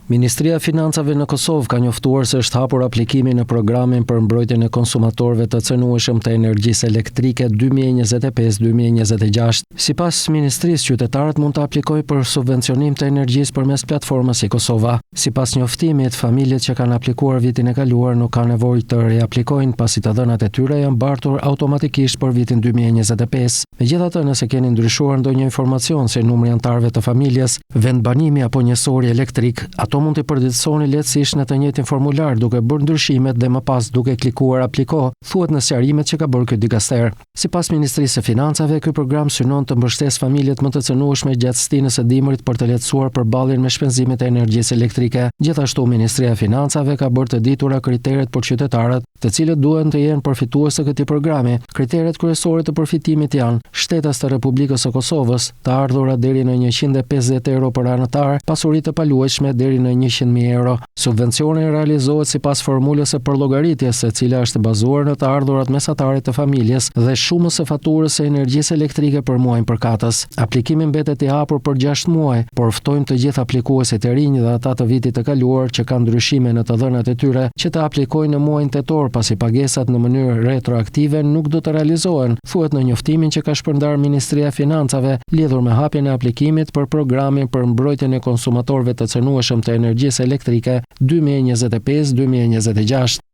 Ministria e Financave në Kosovë ka njoftuar se është hapur aplikimi në programin për mbrojtjen e konsumatorëve të cënueshëm të energjisë elektrike 2025-2026. Sipas ministrisë, qytetarët mund të aplikojnë për subvencionim të energjisë përmes platformës e-Kosova. Sipas njoftimit, familjet që kanë aplikuar vitin e kaluar nuk kanë nevojë të riaplikojnë pasi të dhënat e tyre janë mbartur automatikisht për vitin 2025. Megjithatë, nëse keni ndryshuar ndonjë informacion se numri anëtarëve të familjes, vendbanimi apo njësori elektrik, ato mund të përditësoni lehtësisht në të njëjtin formular duke bërë ndryshimet dhe më pas duke klikuar apliko, thuhet në sqarimet që ka bërë ky dikaster. Sipas Ministrisë së Financave, ky program synon të mbështesë familjet më të cënueshme gjatë stinës së dimrit për të lehtësuar përballjen me shpenzimet e energjisë elektrike. Gjithashtu, Ministria e Financave ka bërë të ditura kriteret për qytetarët, të cilët duhen të jenë përfitues të këtij programi. Kriteret kryesore të përfitimit janë: shtetas të Republikës së Kosovës, të ardhurat deri në 150 euro për anëtar, pasuri të paluajtshme deri në 100.000 euro. Subvencioni realizohet sipas formulës së përllogaritjes, e cila është bazuar në të ardhurat mesatare të familjes dhe shumës së faturës së energjisë elektrike për muajin përkatës. Aplikimi mbetet i hapur për 6 muaj, por ftojmë të gjithë aplikuesit e rinj dhe ata të vitit të kaluar që kanë ndryshime në të dhënat e tyre që të aplikojnë në muajin tetor, pasi pagesat në mënyrë retroaktive nuk do të realizohen, thuhet në njoftimin që ka shpërndarë Ministria e Financave lidhur me hapjen e aplikimit për programin për mbrojtjen e konsumatorëve të cënueshëm të energjisë elektrike 2025-2026.